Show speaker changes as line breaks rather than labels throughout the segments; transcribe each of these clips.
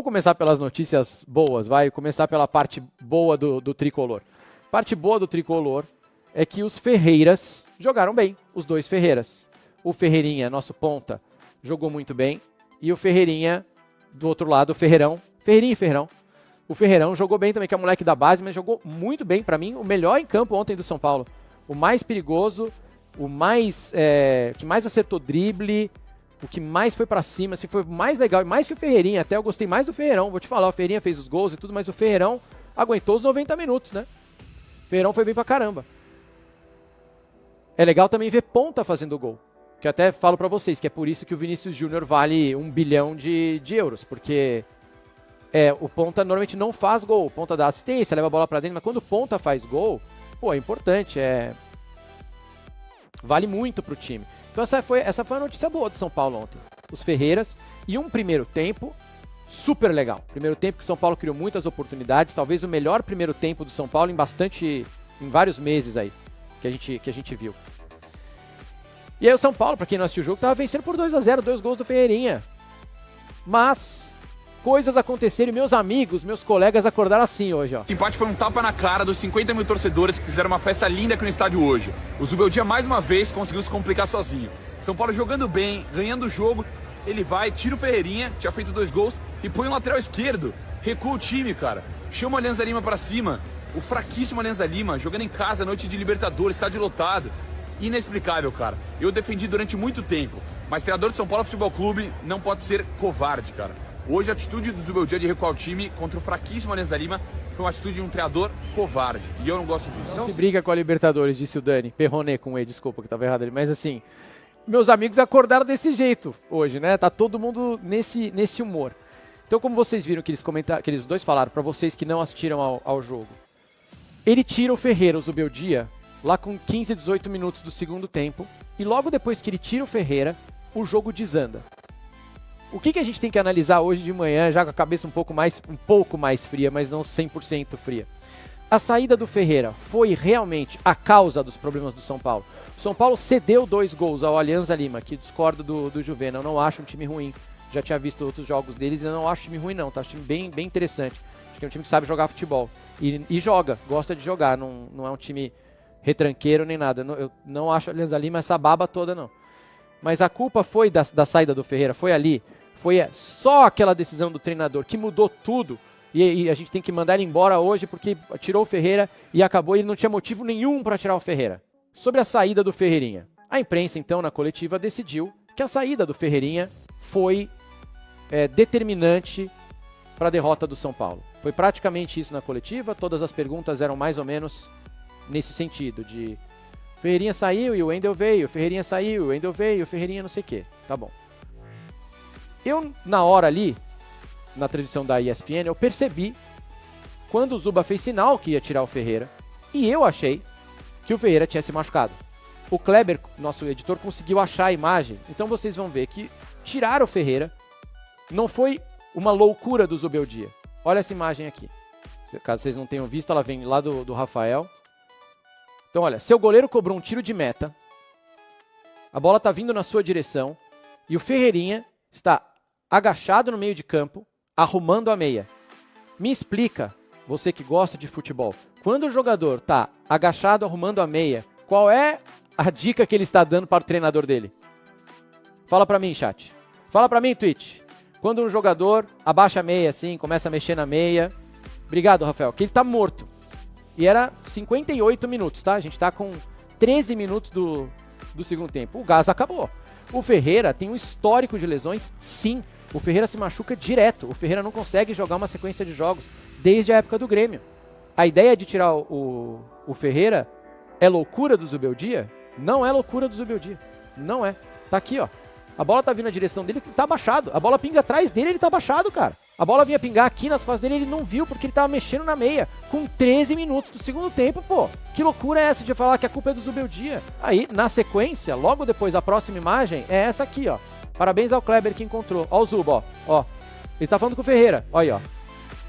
começar pelas notícias boas, vai começar pela parte boa do tricolor. Parte boa do tricolor é que os Ferreiras jogaram bem, os dois Ferreiras. O Ferreirinha, nosso ponta, jogou muito bem, e o Ferreirinha, do outro lado, o Ferreirão, Ferreirinha e Ferreirão. O Ferreirão jogou bem também, que é o moleque da base, mas jogou muito bem, pra mim, o melhor em campo ontem do São Paulo. O mais perigoso, o que mais acertou drible, o que mais foi pra cima, assim, foi mais legal, mais que o Ferreirinha, até eu gostei mais do Ferreirão, vou te falar, o Ferreirinha fez os gols e tudo, mas o Ferreirão aguentou os 90 minutos, né? O Ferreirão foi bem pra caramba. É legal também ver ponta fazendo gol, que eu até falo pra vocês, que é por isso que o Vinícius Júnior vale 1 bilhão de euros, porque o ponta normalmente não faz gol, o ponta dá assistência, leva a bola pra dentro, mas quando o ponta faz gol, pô, é importante, vale muito pro time. Então essa foi a notícia boa do São Paulo ontem. Os Ferreiras e um primeiro tempo super legal. Primeiro tempo que o São Paulo criou muitas oportunidades, talvez o melhor primeiro tempo do São Paulo em vários meses aí, que a gente viu. E aí o São Paulo, pra quem não assistiu o jogo, tava vencendo por 2-0, 2 gols do Ferreirinha. Mas coisas aconteceram e meus amigos, meus colegas acordaram assim hoje, ó.
O empate foi um tapa na cara dos 50 mil torcedores que fizeram uma festa linda aqui no estádio hoje. O Zubeldia mais uma vez conseguiu se complicar sozinho. São Paulo jogando bem, ganhando o jogo, ele vai, tira o Ferreirinha, tinha feito 2 gols, e põe o lateral esquerdo. Recua o time, cara. Chama o Alianza Lima pra cima. O fraquíssimo Alianza Lima, jogando em casa, noite de Libertadores, estádio lotado. Inexplicável, cara. Eu defendi durante muito tempo, mas treinador de São Paulo Futebol Clube não pode ser covarde, cara. Hoje a atitude do Zubeldia de recuar o time contra o fraquíssimo Alianza Lima foi uma atitude de um treinador covarde. E eu não gosto disso.
Não se briga com a Libertadores, disse o Dani. Perronei com ele, desculpa que tava errado ali. Mas assim, meus amigos acordaram desse jeito hoje, né? Tá todo mundo nesse humor. Então, como vocês viram que eles dois falaram, pra vocês que não assistiram ao jogo, ele tira o Ferreira, o Zubeldia, lá com 15, 18 minutos do segundo tempo. E logo depois que ele tira o Ferreira, o jogo desanda. O que a gente tem que analisar hoje de manhã, já com a cabeça um pouco mais fria, mas não 100% fria? A saída do Ferreira foi realmente a causa dos problemas do São Paulo. O São Paulo cedeu 2 gols ao Alianza Lima, que discordo do Juvena. Eu não acho um time ruim. Já tinha visto outros jogos deles e eu não acho time ruim não, tá? Acho um time bem interessante. Acho que é um time que sabe jogar futebol. E joga, gosta de jogar, não é um time retranqueiro nem nada. Eu não acho o Alianza Lima essa baba toda não. Mas a culpa foi da saída do Ferreira, foi ali. Foi só aquela decisão do treinador que mudou tudo e a gente tem que mandar ele embora hoje porque tirou o Ferreira e acabou e ele não tinha motivo nenhum para tirar o Ferreira. Sobre a saída do Ferreirinha, a imprensa então na coletiva decidiu que a saída do Ferreirinha foi determinante para a derrota do São Paulo. Foi praticamente isso na coletiva, todas as perguntas eram mais ou menos nesse sentido de Ferreirinha saiu e o Wendel veio, Ferreirinha saiu, o Wendel veio, Ferreirinha não sei o que, tá bom. Eu, na hora ali, na transmissão da ESPN, eu percebi quando o Zuba fez sinal que ia tirar o Ferreira e eu achei que o Ferreira tinha se machucado. O Kleber, nosso editor, conseguiu achar a imagem, então vocês vão ver que tirar o Ferreira não foi uma loucura do Zubeldia. Olha essa imagem aqui. Caso vocês não tenham visto, ela vem lá do Rafael. Então, olha, seu goleiro cobrou um tiro de meta, a bola está vindo na sua direção e o Ferreirinha está agachado no meio de campo, arrumando a meia. Me explica, você que gosta de futebol, quando o jogador está agachado arrumando a meia, qual é a dica que ele está dando para o treinador dele? Fala para mim, chat. Fala para mim, Twitch. Quando um jogador abaixa a meia assim, começa a mexer na meia. Obrigado, Rafael. Que ele está morto. E era 58 minutos, tá? A gente está com 13 minutos do segundo tempo. O gás acabou. O Ferreira tem um histórico de lesões, sim. O Ferreira se machuca direto. O Ferreira não consegue jogar uma sequência de jogos desde a época do Grêmio. A ideia de tirar o Ferreira é loucura do Zubeldia? Não é loucura do Zubeldia. Não é. Tá aqui, ó. A bola tá vindo na direção dele, ele tá abaixado. A bola pinga atrás dele, ele tá abaixado, cara. A bola vinha pingar aqui nas costas dele, ele não viu porque ele tava mexendo na meia. Com 13 minutos do segundo tempo, pô. Que loucura é essa de falar que a culpa é do Zubeldia? Aí, na sequência, logo depois, a próxima imagem é essa aqui, ó. Parabéns ao Kleber que encontrou. Ó o Zuba, ó. Ó. Ele tá falando com o Ferreira. Olha aí, ó.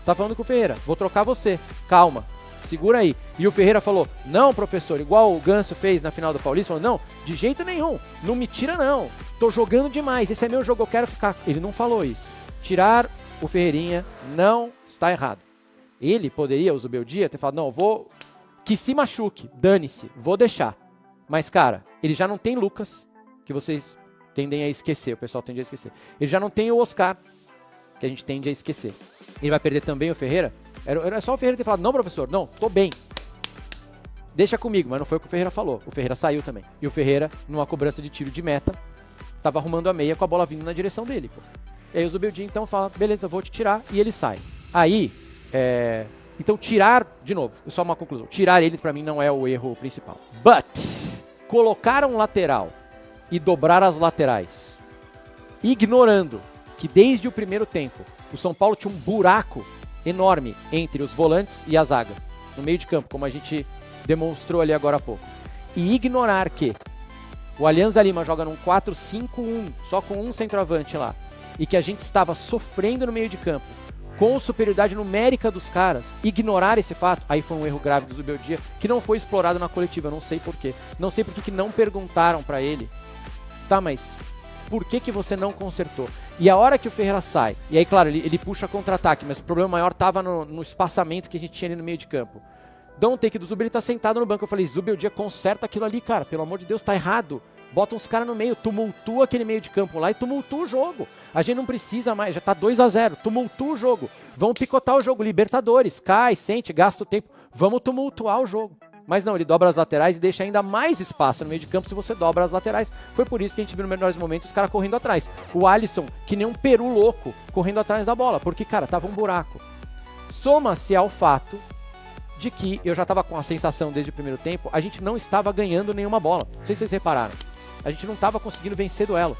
Tá falando com o Ferreira. Vou trocar você. Calma. Segura aí. E o Ferreira falou, não, professor, igual o Ganso fez na final do Paulista, falou, não, de jeito nenhum, não me tira não, tô jogando demais, esse é meu jogo, eu quero ficar. Ele não falou isso. Tirar o Ferreirinha não está errado. Ele poderia, o Zubeldia, ter falado, não, eu vou que se machuque, dane-se, vou deixar. Mas, cara, ele já não tem Lucas, que vocês tendem a esquecer, o pessoal tende a esquecer. Ele já não tem o Oscar, que a gente tende a esquecer. Ele vai perder também o Ferreira? Era só o Ferreira ter falado, não, professor, não, tô bem. Deixa comigo, mas não foi o que o Ferreira falou. O Ferreira saiu também. E o Ferreira, numa cobrança de tiro de meta, tava arrumando a meia com a bola vindo na direção dele, pô. E aí o Zubeldia, então, fala, beleza, vou te tirar, e ele sai. Aí, então tirar, de novo, só uma conclusão, tirar ele pra mim não é o erro principal. But, colocar um lateral e dobrar as laterais, ignorando que desde o primeiro tempo, o São Paulo tinha um buraco enorme entre os volantes e a zaga, no meio de campo, como a gente demonstrou ali agora há pouco. E ignorar que o Alianza Lima joga num 4-5-1, só com um centroavante lá, e que a gente estava sofrendo no meio de campo, com superioridade numérica dos caras, ignorar esse fato, aí foi um erro grave do Zubeldia, que não foi explorado na coletiva, não sei porquê. Não sei por que não perguntaram pra ele, tá, mas por que você não consertou? E a hora que o Ferreira sai, e aí, claro, ele puxa contra-ataque, mas o problema maior tava no espaçamento que a gente tinha ali no meio de campo. Dá um take do Zubeldia, ele tá sentado no banco, eu falei, Zubeldia, conserta aquilo ali, cara, pelo amor de Deus, tá errado. Bota uns caras no meio, tumultua aquele meio de campo lá e tumultua o jogo. A gente não precisa mais, já tá 2-0, tumultua o jogo. Vamos picotar o jogo, Libertadores, cai, sente, gasta o tempo. Vamos tumultuar o jogo. Mas não, ele dobra as laterais e deixa ainda mais espaço no meio de campo se você dobra as laterais. Foi por isso que a gente viu nos melhores momentos os caras correndo atrás. O Alisson, que nem um peru louco, correndo atrás da bola, porque, cara, tava um buraco. Soma-se ao fato de que eu já tava com a sensação desde o primeiro tempo, a gente não estava ganhando nenhuma bola. Não sei se vocês repararam. A gente não estava conseguindo vencer duelo.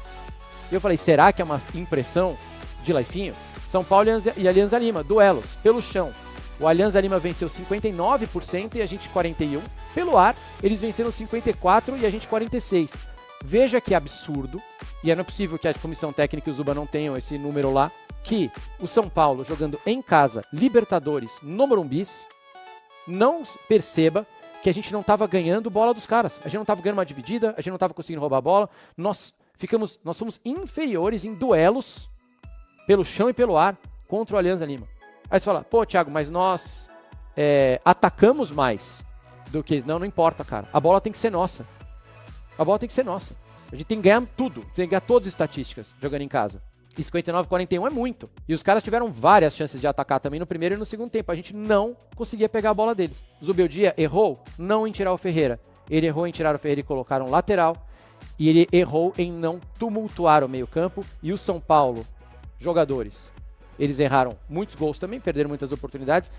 E eu falei, será que é uma impressão de Laifinho? São Paulo e Alianza Lima, duelos, pelo chão. O Alianza Lima venceu 59% e a gente 41%. Pelo ar, eles venceram 54% e a gente 46%. Veja que absurdo, e é não possível que a comissão técnica e o Zuba não tenham esse número lá, que o São Paulo, jogando em casa, Libertadores, no Morumbi, não perceba que a gente não estava ganhando bola dos caras. A gente não estava ganhando uma dividida, a gente não estava conseguindo roubar a bola. Nós fomos inferiores em duelos pelo chão e pelo ar contra o Alianza Lima. Aí você fala, pô, Thiago, mas nós atacamos mais do que... Não importa, cara. A bola tem que ser nossa. A bola tem que ser nossa. A gente tem que ganhar tudo, tem que ganhar todas as estatísticas jogando em casa. E 59-41 é muito. E os caras tiveram várias chances de atacar também no primeiro e no segundo tempo. A gente não conseguia pegar a bola deles. Zubeldia errou não em tirar o Ferreira. Ele errou em tirar o Ferreira e colocar um lateral. E ele errou em não tumultuar o meio-campo. E o São Paulo, jogadores, eles erraram muitos gols também, perderam muitas oportunidades.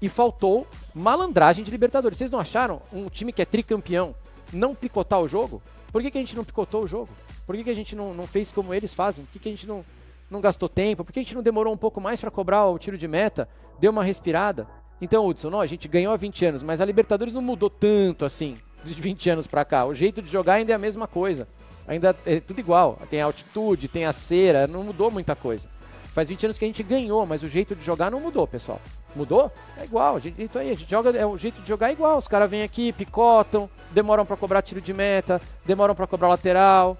E faltou malandragem de Libertadores. Vocês não acharam um time que é tricampeão não picotar o jogo? Por que a gente não picotou o jogo? Por que a gente não fez como eles fazem? Por que a gente não gastou tempo? Por que a gente não demorou um pouco mais para cobrar o tiro de meta? Deu uma respirada? Então, Hudson, não, a gente ganhou há 20 anos, mas a Libertadores não mudou tanto assim, de 20 anos para cá. O jeito de jogar ainda é a mesma coisa. Ainda é tudo igual. Tem a altitude, tem a cera, não mudou muita coisa. Faz 20 anos que a gente ganhou, mas o jeito de jogar não mudou, pessoal. Mudou? É igual. Isso aí, a gente joga, o jeito de jogar é igual. Os caras vêm aqui, picotam, demoram para cobrar tiro de meta, demoram para cobrar lateral.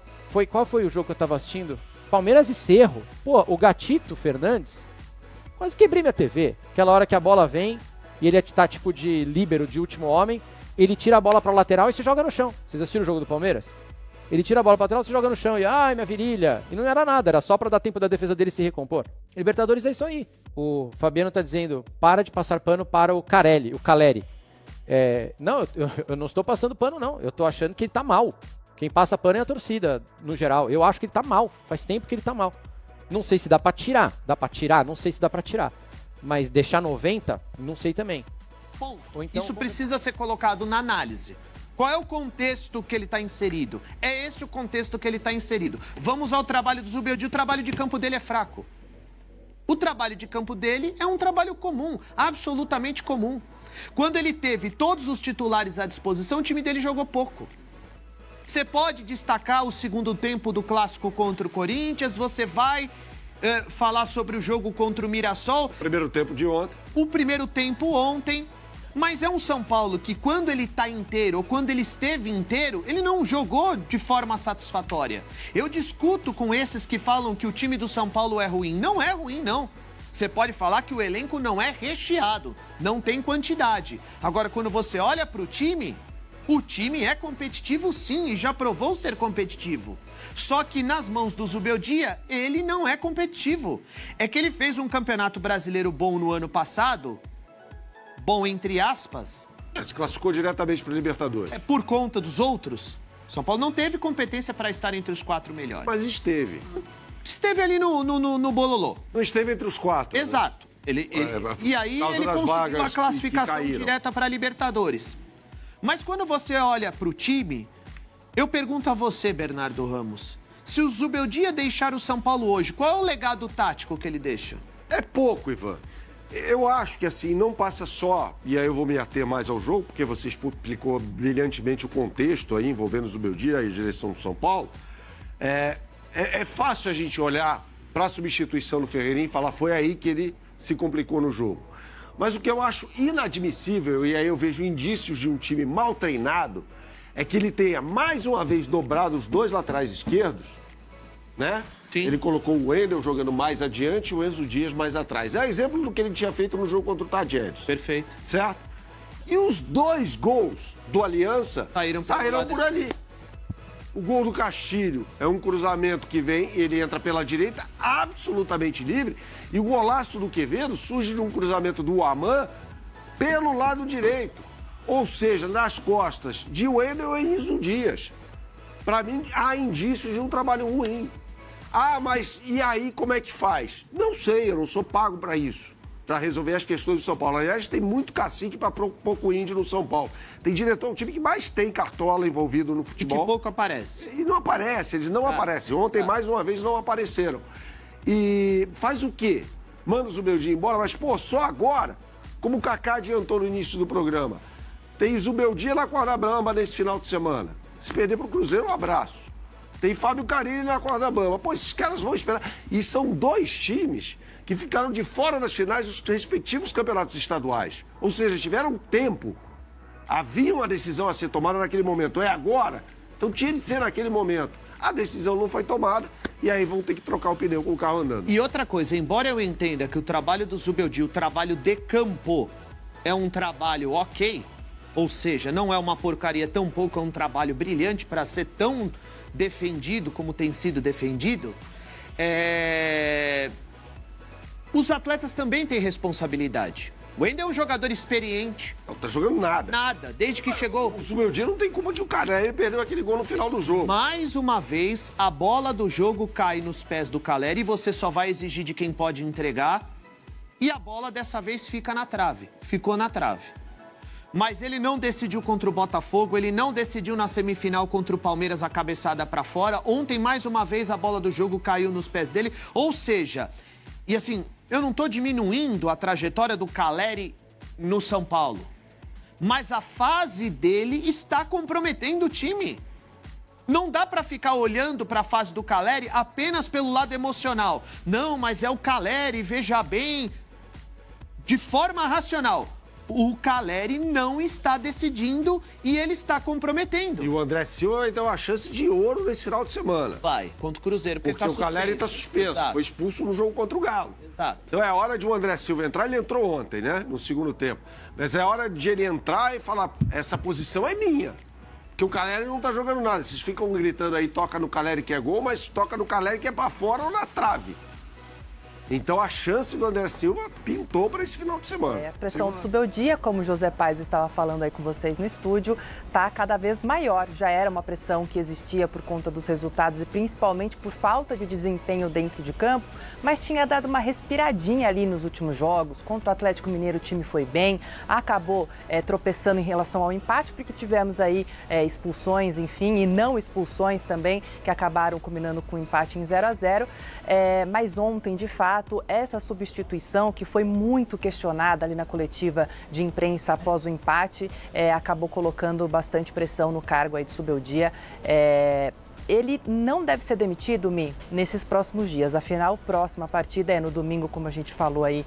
Qual foi o jogo que eu tava assistindo? Palmeiras e Cerro. Pô, o Gatito Fernandes, quase quebrei minha TV. Aquela hora que a bola vem e ele tá tipo de líbero, de último homem, ele tira a bola pra lateral e se joga no chão. Vocês assistiram o jogo do Palmeiras? Ele tira a bola pra lateral e se joga no chão e, ai, minha virilha. E não era nada, era só pra dar tempo da defesa dele se recompor. Libertadores é isso aí. O Fabiano tá dizendo, para de passar pano para o Caleri. Não, eu não estou passando pano, não. Eu tô achando que ele tá mal. Quem passa pano é a torcida, no geral. Eu acho que ele tá mal. Faz tempo que ele tá mal. Não sei se dá pra tirar. Dá pra tirar? Não sei se dá pra tirar. Mas deixar 90? Não sei também.
Ponto.
Então,
isso precisa ser colocado na análise. Qual é o contexto que ele está inserido? É esse o contexto que ele está inserido. Vamos ao trabalho do Zubeldia. O trabalho de campo dele é fraco. O trabalho de campo dele é um trabalho comum, absolutamente comum. Quando ele teve todos os titulares à disposição, o time dele jogou pouco. Você pode destacar o segundo tempo do clássico contra o Corinthians, você vai falar sobre o jogo contra o Mirassol.
Primeiro tempo de ontem.
O primeiro tempo ontem, mas é um São Paulo que quando ele está inteiro ou quando ele esteve inteiro, ele não jogou de forma satisfatória. Eu discuto com esses que falam que o time do São Paulo é ruim. Não é ruim, não. Você pode falar que o elenco não é recheado, não tem quantidade. Agora, quando você olha para o time é competitivo sim e já provou ser competitivo. Só que nas mãos do Zubeldia, ele não é competitivo. É que ele fez um campeonato brasileiro bom no ano passado, bom entre aspas.
Se classificou diretamente para a Libertadores.
É por conta dos outros. São Paulo não teve competência para estar entre os 4 melhores.
Mas esteve.
Esteve ali no bololô.
Não esteve entre os 4.
Exato. E aí ele conseguiu a classificação direta para a Libertadores. Mas quando você olha para o time, eu pergunto a você, Bernardo Ramos, se o Zubeldia deixar o São Paulo hoje, qual é o legado tático que ele deixa?
É pouco, Ivan. Eu acho que assim, não passa só, e aí eu vou me ater mais ao jogo, porque você explicou brilhantemente o contexto aí envolvendo o Zubeldia e a direção do São Paulo. É fácil a gente olhar para a substituição do Ferreirinha e falar foi aí que ele se complicou no jogo. Mas o que eu acho inadmissível, e aí eu vejo indícios de um time mal treinado, é que ele tenha mais uma vez dobrado os 2 laterais esquerdos, né?
Sim.
Ele colocou o Wendel jogando mais adiante e o Enzo Dias mais atrás. É exemplo do que ele tinha feito no jogo contra o Tadieres.
Perfeito.
Certo? E os 2 gols do Aliança saíram por ali. O gol do Castilho é um cruzamento que vem, ele entra pela direita, absolutamente livre. E o golaço do Quevedo surge de um cruzamento do Aman pelo lado direito. Ou seja, nas costas de Wendel e Enzo Dias. Para mim, há indícios de um trabalho ruim. Ah, mas e aí como é que faz? Não sei, eu não sou pago para isso. Para resolver as questões do São Paulo. Aliás, tem muito cacique para pouco índio no São Paulo. Tem diretor, o time que mais tem cartola envolvido no futebol.
E que pouco aparece.
E não aparece, eles não aparecem. Ontem, mais uma vez, não apareceram. E faz o quê? Manda o Zubeldia embora, mas, pô, só agora, como o Kaká adiantou no início do programa, tem Zubeldia na corda bamba nesse final de semana. Se perder pro Cruzeiro, um abraço. Tem Fábio Carilli na corda bamba. Pô, esses caras vão esperar. E são 2 times que ficaram de fora das finais dos respectivos campeonatos estaduais. Ou seja, tiveram tempo. Havia uma decisão a ser tomada naquele momento. É agora? Então tinha de ser naquele momento. A decisão não foi tomada e aí vão ter que trocar o pneu com o carro andando.
E outra coisa, embora eu entenda que o trabalho do Zubeldia, o trabalho de campo, é um trabalho ok, ou seja, não é uma porcaria, tampouco é um trabalho brilhante para ser tão defendido como tem sido defendido, os atletas também têm responsabilidade. O Wendel é um jogador experiente.
Não tá jogando nada.
Nada, desde que chegou.
O Zubeldia não tem culpa que o Caleri perdeu aquele gol no final do jogo.
Mais uma vez, a bola do jogo cai nos pés do Caleri e você só vai exigir de quem pode entregar. E a bola dessa vez fica na trave. Ficou na trave. Mas ele não decidiu contra o Botafogo, ele não decidiu na semifinal contra o Palmeiras a cabeçada pra fora. Ontem, mais uma vez, a bola do jogo caiu nos pés dele. Ou seja, e assim, eu não tô diminuindo a trajetória do Caleri no São Paulo. Mas a fase dele está comprometendo o time. Não dá pra ficar olhando pra fase do Caleri apenas pelo lado emocional. Não, mas é o Caleri, veja bem, de forma racional. O Caleri não está decidindo e ele está comprometendo.
E o André Silva vai ter uma chance de ouro nesse final de semana.
Vai, contra o Cruzeiro, porque
o Caleri está suspenso.
Exato.
Foi expulso no jogo contra o Galo.
Exato.
Então é hora de o André Silva entrar. Ele entrou ontem, né? No segundo tempo. Mas é hora de ele entrar e falar, essa posição é minha. Porque o Caleri não tá jogando nada. Vocês ficam gritando aí, toca no Caleri que é gol, mas toca no Caleri que é pra fora ou na trave. Então a chance do André Silva pintou para esse final de semana.
A pressão do Zubeldia, como o José Paes estava falando aí com vocês no estúdio, está cada vez maior. Já era uma pressão que existia por conta dos resultados e principalmente por falta de desempenho dentro de campo, mas tinha dado uma respiradinha ali nos últimos jogos. Contra o Atlético Mineiro o time foi bem, acabou tropeçando em relação ao empate, porque tivemos aí expulsões, enfim, e não expulsões também, que acabaram combinando com o empate em 0-0. Mas ontem, de fato, essa substituição, que foi muito questionada ali na coletiva de imprensa após o empate, acabou colocando bastante pressão no cargo aí de Zubeldia. ele não deve ser demitido, Mi, nesses próximos dias. Afinal, a próxima partida é no domingo, como a gente falou aí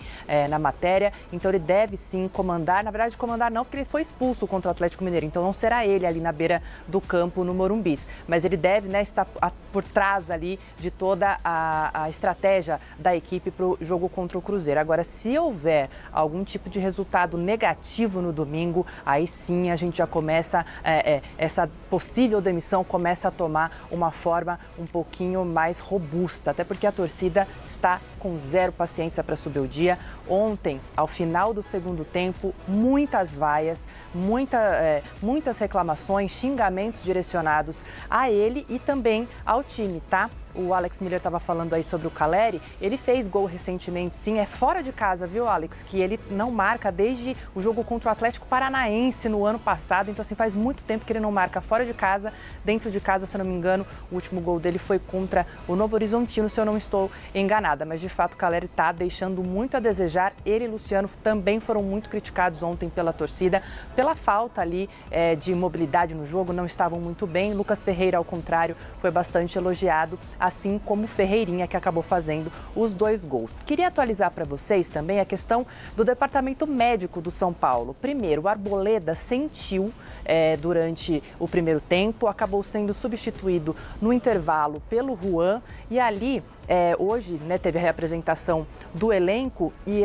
na matéria. Então, ele deve sim comandar. Na verdade, comandar não, porque ele foi expulso contra o Atlético Mineiro. Então, não será ele ali na beira do campo no Morumbis. Mas ele deve, né, estar por trás ali de toda a estratégia da equipe para o jogo contra o Cruzeiro. Agora, se houver algum tipo de resultado negativo no domingo, aí sim a gente já começa, essa possível demissão começa a tomar uma forma um pouquinho mais robusta, até porque a torcida está com zero paciência para subir o dia. Ontem, ao final do segundo tempo, muitas vaias, muitas reclamações, xingamentos direcionados a ele e também ao time, tá? O Alex Miller estava falando aí sobre o Caleri, ele fez gol recentemente, sim, é fora de casa, viu, Alex? Que ele não marca desde o jogo contra o Atlético Paranaense no ano passado, então assim, faz muito tempo que ele não marca fora de casa. Dentro de casa, se eu não me engano, o último gol dele foi contra o Novo Horizontino, se eu não estou enganada, mas de fato o Caleri está deixando muito a desejar. Ele e Luciano também foram muito criticados ontem pela torcida, pela falta ali de mobilidade no jogo, não estavam muito bem. Lucas Ferreira, ao contrário, foi bastante elogiado, assim como Ferreirinha, que acabou fazendo os 2 gols. Queria atualizar para vocês também a questão do departamento médico do São Paulo. Primeiro, o Arboleda sentiu durante o primeiro tempo, acabou sendo substituído no intervalo pelo Juan e ali hoje, né, teve a reapresentação do elenco e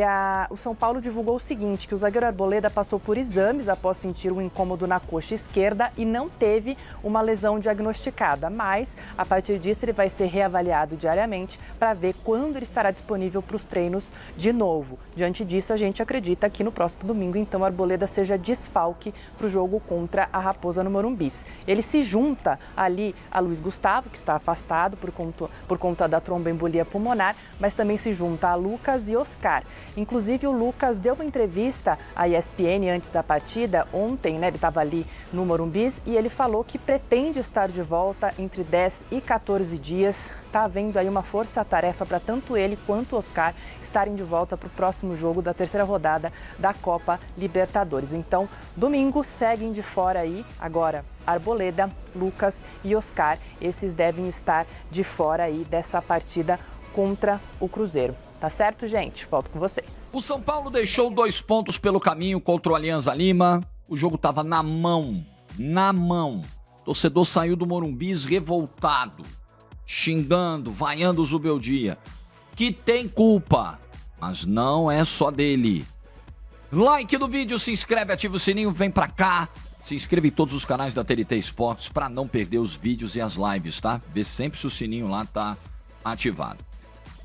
o São Paulo divulgou o seguinte, que o zagueiro Arboleda passou por exames após sentir um incômodo na coxa esquerda e não teve uma lesão diagnosticada, mas a partir disso ele vai ser reavaliado diariamente para ver quando ele estará disponível para os treinos de novo. Diante disso, a gente acredita que no próximo domingo, então, Arboleda seja desfalque para o jogo contra a Raposa no Morumbis. Ele se junta ali a Luiz Gustavo, que está afastado por conta da tromboembolia pulmonar, mas também se junta a Lucas e Oscar. Inclusive, o Lucas deu uma entrevista à ESPN antes da partida, ontem, né, ele estava ali no Morumbis, e ele falou que pretende estar de volta entre 10 e 14 dias. Está havendo aí uma força-tarefa para tanto ele quanto o Oscar estarem de volta para o próximo jogo da terceira rodada da Copa Libertadores. Então, domingo seguem de fora aí, agora Arboleda, Lucas e Oscar. Esses devem estar de fora aí dessa partida contra o Cruzeiro. Tá certo, gente? Volto com vocês.
O São Paulo deixou 2 pontos pelo caminho contra o Alianza Lima. O jogo estava na mão. O torcedor saiu do Morumbis revoltado, xingando, vaiando o Zubeldia, que tem culpa, mas não é só dele. Like no vídeo, se inscreve, ativa o sininho, vem pra cá. Se inscreva em todos os canais da TNT Esportes para não perder os vídeos e as lives, tá? Vê sempre se o sininho lá tá ativado.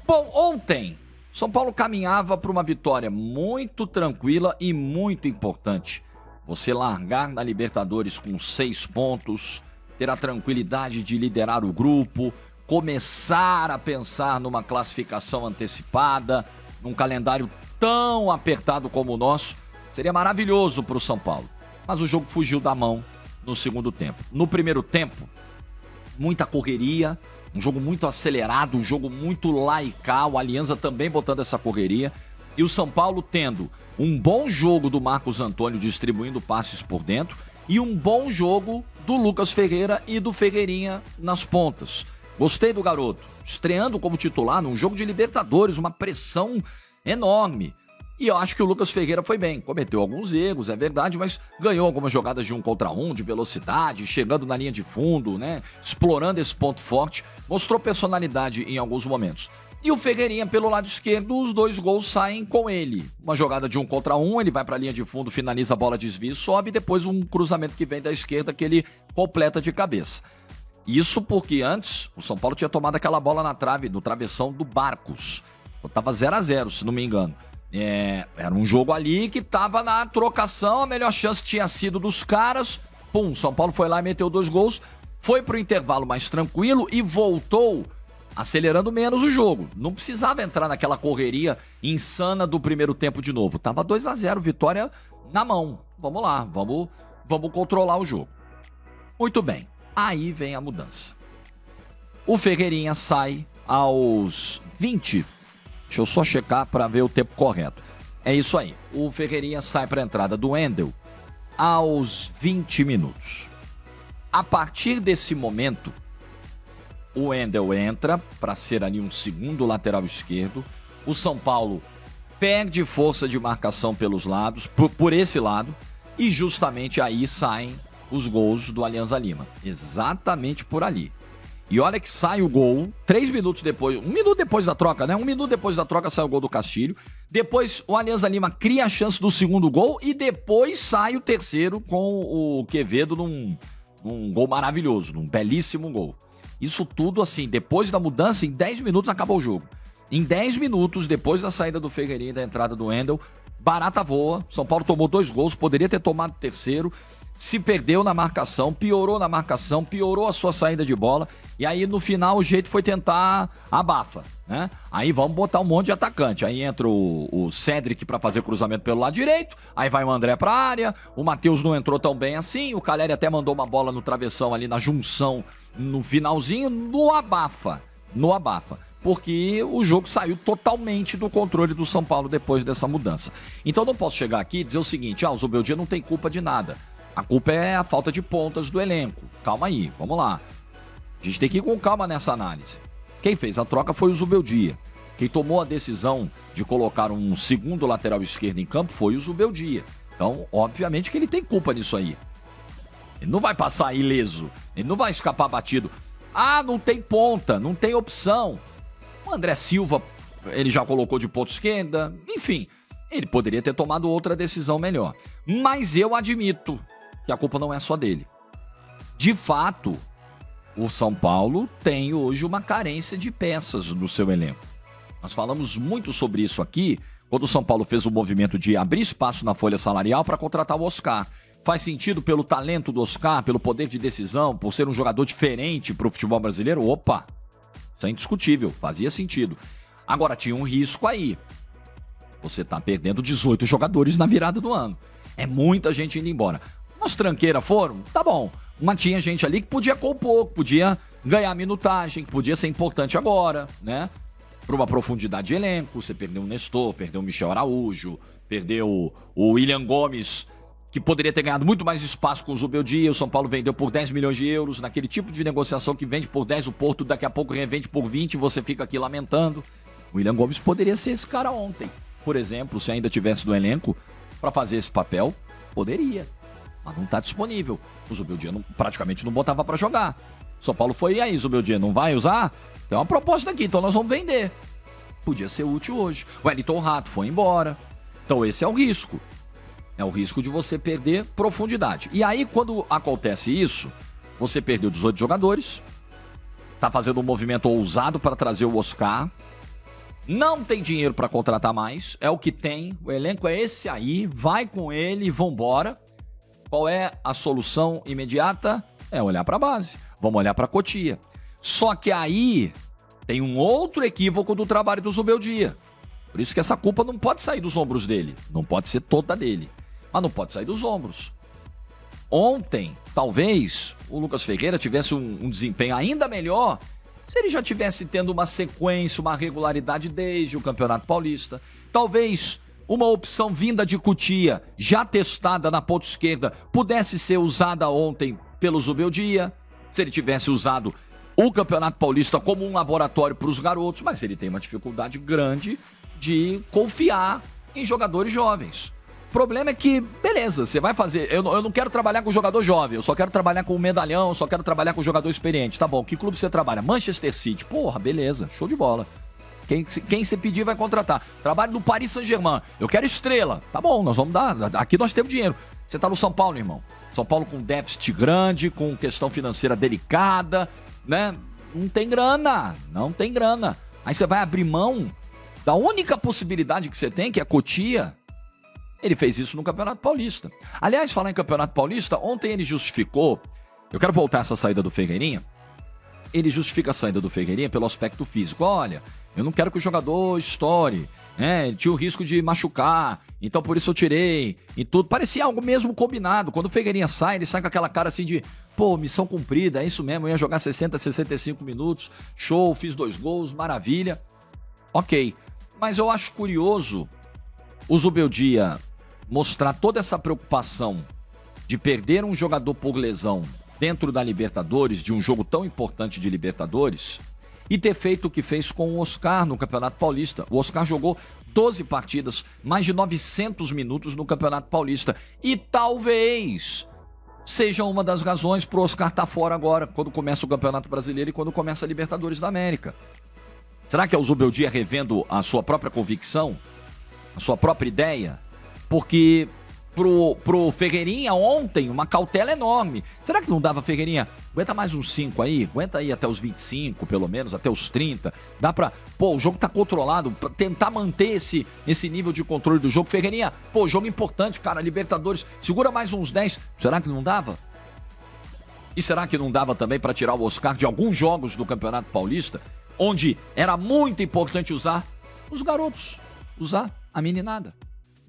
Bom, ontem, São Paulo caminhava para uma vitória muito tranquila e muito importante. Você largar na Libertadores com 6 pontos, ter a tranquilidade de liderar o grupo, começar a pensar numa classificação antecipada, num calendário tão apertado como o nosso, seria maravilhoso para o São Paulo. Mas o jogo fugiu da mão no segundo tempo. No primeiro tempo, muita correria, um jogo muito acelerado, um jogo muito laical, a Alianza também botando essa correria, e o São Paulo tendo um bom jogo do Marcos Antônio distribuindo passes por dentro e um bom jogo do Lucas Ferreira e do Ferreirinha nas pontas. Gostei do garoto, estreando como titular num jogo de Libertadores, uma pressão enorme. E eu acho que o Lucas Ferreira foi bem, cometeu alguns erros, é verdade, mas ganhou algumas jogadas de 1 contra 1, de velocidade, chegando na linha de fundo, né? Explorando esse ponto forte, mostrou personalidade em alguns momentos. E o Ferreirinha pelo lado esquerdo, os 2 gols saem com ele. Uma jogada de 1 contra 1, ele vai para a linha de fundo, finaliza a bola, desvia e sobe, e depois um cruzamento que vem da esquerda que ele completa de cabeça. Isso porque antes o São Paulo tinha tomado aquela bola na trave, no travessão do Barcos. Estava 0-0, se não me engano. Era um jogo ali que estava na trocação, a melhor chance tinha sido dos caras. Pum, São Paulo foi lá e meteu 2 gols, foi pro intervalo mais tranquilo e voltou acelerando menos o jogo. Não precisava entrar naquela correria insana do primeiro tempo de novo. Tava 2-0, vitória na mão. Vamos lá, vamos controlar o jogo. Muito bem, aí vem a mudança. O Ferreirinha sai aos 20. Deixa eu só checar para ver o tempo correto. É isso aí. O Ferreirinha sai para a entrada do Wendel aos 20 minutos. A partir desse momento, o Wendel entra para ser ali um segundo lateral esquerdo. O São Paulo perde força de marcação pelos lados, por esse lado, e justamente aí saem os gols do Alianza Lima. Exatamente por ali. E olha que sai o gol, 3 minutos depois, 1 minuto depois da troca, né? 1 minuto depois da troca sai o gol do Castilho. Depois o Alianza Lima cria a chance do segundo gol e depois sai o terceiro com o Quevedo num gol maravilhoso, num belíssimo gol. Isso tudo assim, depois da mudança, em 10 minutos acabou o jogo. Em 10 minutos, depois da saída do Ferreirinha e da entrada do Wendel, barata voa. São Paulo tomou 2 gols, poderia ter tomado o terceiro. Se perdeu na marcação, piorou na marcação, piorou a sua saída de bola. E aí, no final, o jeito foi tentar abafa, né? Aí vamos botar um monte de atacante. Aí entra o Cédric para fazer cruzamento pelo lado direito. Aí vai o André pra área. O Matheus não entrou tão bem assim. O Caleri até mandou uma bola no travessão ali na junção, no finalzinho, no abafa. No abafa. Porque o jogo saiu totalmente do controle do São Paulo depois dessa mudança. Então não posso chegar aqui e dizer o seguinte: o Zubeldia não tem culpa de nada. A culpa é a falta de pontas do elenco. Calma aí, vamos lá. A gente tem que ir com calma nessa análise. Quem fez a troca foi o Zubeldia. Quem tomou a decisão de colocar um segundo lateral esquerdo em campo foi o Zubeldia. Então, obviamente que ele tem culpa nisso aí. Ele não vai passar ileso. Ele não vai escapar batido. Não tem ponta, não tem opção. O André Silva, ele já colocou de ponta esquerda. Enfim, ele poderia ter tomado outra decisão melhor. Mas eu admito que a culpa não é só dele. De fato, o São Paulo tem hoje uma carência de peças no seu elenco. Nós falamos muito sobre isso aqui, quando o São Paulo fez o movimento de abrir espaço na folha salarial para contratar o Oscar. Faz sentido pelo talento do Oscar, pelo poder de decisão, por ser um jogador diferente para o futebol brasileiro? Opa, isso é indiscutível, fazia sentido. Agora, tinha um risco aí. Você está perdendo 18 jogadores na virada do ano. É muita gente indo embora. Os tranqueiras foram? Tá bom. Mas tinha gente ali que podia compor, podia ganhar minutagem, que podia ser importante agora, né? Para uma profundidade de elenco. Você perdeu o Nestor, perdeu o Michel Araújo, perdeu o William Gomes, que poderia ter ganhado muito mais espaço com o Zubeldia. O São Paulo vendeu por 10 milhões de euros. Naquele tipo de negociação que vende por 10, o Porto daqui a pouco revende por 20 e você fica aqui lamentando. O William Gomes poderia ser esse cara ontem. Por exemplo, se ainda tivesse no elenco para fazer esse papel, poderia. Mas não está disponível. O Zubeldia praticamente não botava para jogar. São Paulo foi, e aí, Zubeldia, não vai usar? Tem uma proposta aqui, então nós vamos vender. Podia ser útil hoje. O Wellington Rato foi embora. Então esse é o risco. É o risco de você perder profundidade. E aí, quando acontece isso, você perdeu 18 jogadores, tá fazendo um movimento ousado para trazer o Oscar, não tem dinheiro para contratar mais, é o que tem, o elenco é esse aí, vai com ele e vambora. Qual é a solução imediata? É olhar para a base, vamos olhar para a Cotia. Só que aí tem um outro equívoco do trabalho do Zubeldia. Por isso que essa culpa não pode sair dos ombros dele, não pode ser toda dele, mas não pode sair dos ombros. Ontem, talvez, o Lucas Ferreira tivesse um desempenho ainda melhor se ele já tivesse tendo uma sequência, uma regularidade desde o Campeonato Paulista. Talvez uma opção vinda de Cotia, já testada na ponta esquerda, pudesse ser usada ontem pelo Zubeldia, se ele tivesse usado o Campeonato Paulista como um laboratório para os garotos, mas ele tem uma dificuldade grande de confiar em jogadores jovens. O problema é que, beleza, você vai fazer... Eu não quero trabalhar com jogador jovem, eu só quero trabalhar com medalhão, eu só quero trabalhar com jogador experiente. Tá bom, que clube você trabalha? Manchester City. Porra, beleza, show de bola. Quem você pedir vai contratar. Trabalho no Paris Saint-Germain. Eu quero estrela. Tá bom, nós vamos dar. Aqui nós temos dinheiro. Você tá no São Paulo, irmão. São Paulo com déficit grande, com questão financeira delicada, né? Não tem grana. Não tem grana. Aí você vai abrir mão da única possibilidade que você tem, que é a Cotia. Ele fez isso no Campeonato Paulista. Aliás, falar em Campeonato Paulista, ontem ele justificou... Eu quero voltar essa saída do Ferreirinha. Ele justifica a saída do Ferreirinha pelo aspecto físico. Olha, eu não quero que o jogador estoure, né? Ele tinha o risco de machucar, então por isso eu tirei e tudo. Parecia algo mesmo combinado. Quando o Ferreirinha sai, ele sai com aquela cara assim de... Pô, missão cumprida, é isso mesmo, eu ia jogar 60, 65 minutos. Show, fiz 2 gols, maravilha. Ok, mas eu acho curioso o Zubeldia mostrar toda essa preocupação de perder um jogador por lesão dentro da Libertadores, de um jogo tão importante de Libertadores, e ter feito o que fez com o Oscar no Campeonato Paulista. O Oscar jogou 12 partidas, mais de 900 minutos no Campeonato Paulista. E talvez seja uma das razões para o Oscar estar fora agora, quando começa o Campeonato Brasileiro e quando começa a Libertadores da América. Será que é o Zubeldia revendo a sua própria convicção? A sua própria ideia? Porque pro Ferreirinha ontem, uma cautela enorme. Será que não dava, Ferreirinha? Aguenta mais uns 5 aí, aguenta aí até os 25, pelo menos, até os 30. Dá pra... Pô, o jogo tá controlado, pra tentar manter esse nível de controle do jogo. Ferreirinha, pô, jogo importante, cara, Libertadores, segura mais uns 10. Será que não dava? E será que não dava também pra tirar o Oscar de alguns jogos do Campeonato Paulista, onde era muito importante usar os garotos, usar a meninada?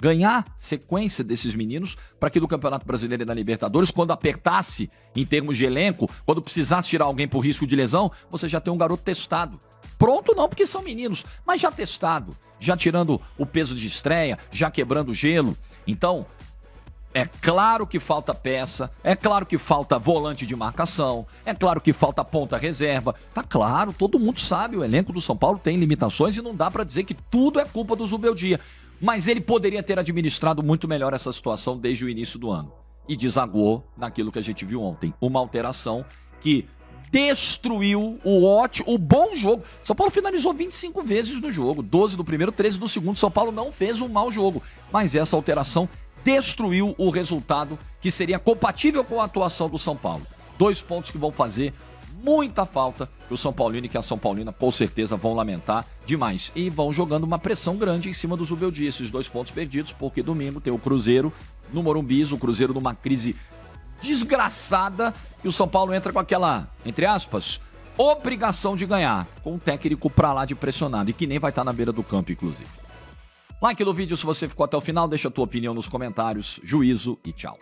Ganhar sequência desses meninos para que no Campeonato Brasileiro e na Libertadores, quando apertasse em termos de elenco, quando precisasse tirar alguém por risco de lesão, você já tem um garoto testado. Pronto não, porque são meninos, mas já testado, já tirando o peso de estreia, já quebrando o gelo. Então, é claro que falta peça, é claro que falta volante de marcação, é claro que falta ponta reserva. Tá claro, todo mundo sabe, o elenco do São Paulo tem limitações e não dá para dizer que tudo é culpa do Zubeldia. Mas ele poderia ter administrado muito melhor essa situação desde o início do ano. E desagou naquilo que a gente viu ontem. Uma alteração que destruiu o bom jogo. São Paulo finalizou 25 vezes no jogo. 12 do primeiro, 13 do segundo. São Paulo não fez um mau jogo. Mas essa alteração destruiu o resultado que seria compatível com a atuação do São Paulo. 2 pontos que vão fazer muita falta, que o São Paulino e que a São Paulina com certeza vão lamentar demais. E vão jogando uma pressão grande em cima do Zubeldia, esses 2 pontos perdidos, porque domingo tem o Cruzeiro no Morumbi, o Cruzeiro numa crise desgraçada, e o São Paulo entra com aquela, entre aspas, obrigação de ganhar, com o técnico pra lá de pressionado, e que nem vai estar na beira do campo, inclusive. Like no vídeo se você ficou até o final, deixa a tua opinião nos comentários, juízo e tchau.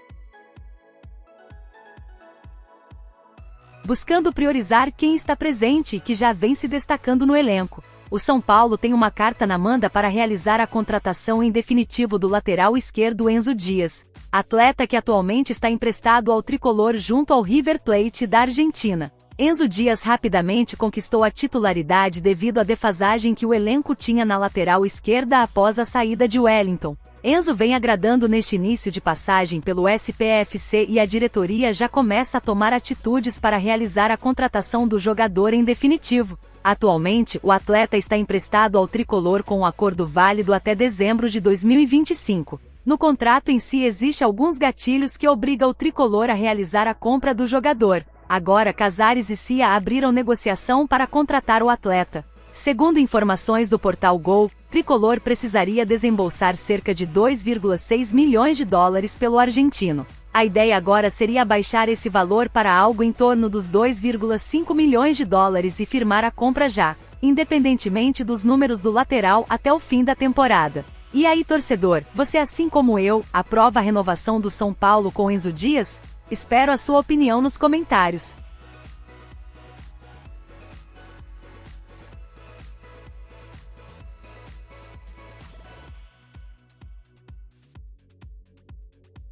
Buscando priorizar quem está presente e que já vem se destacando no elenco, o São Paulo tem uma carta na manga para realizar a contratação em definitivo do lateral esquerdo Enzo Dias, atleta que atualmente está emprestado ao tricolor junto ao River Plate da Argentina. Enzo Dias rapidamente conquistou a titularidade devido à defasagem que o elenco tinha na lateral esquerda após a saída de Wellington. Enzo vem agradando neste início de passagem pelo SPFC e a diretoria já começa a tomar atitudes para realizar a contratação do jogador em definitivo. Atualmente, o atleta está emprestado ao tricolor com um acordo válido até dezembro de 2025. No contrato em si existe alguns gatilhos que obrigam o tricolor a realizar a compra do jogador. Agora Casares e Cia abriram negociação para contratar o atleta. Segundo informações do portal Gol, Tricolor precisaria desembolsar cerca de 2,6 milhões de dólares pelo argentino. A ideia agora seria baixar esse valor para algo em torno dos 2,5 milhões de dólares e firmar a compra já, independentemente dos números do lateral até o fim da temporada. E aí, torcedor, você assim como eu, aprova a renovação do São Paulo com Enzo Dias? Espero a sua opinião nos comentários.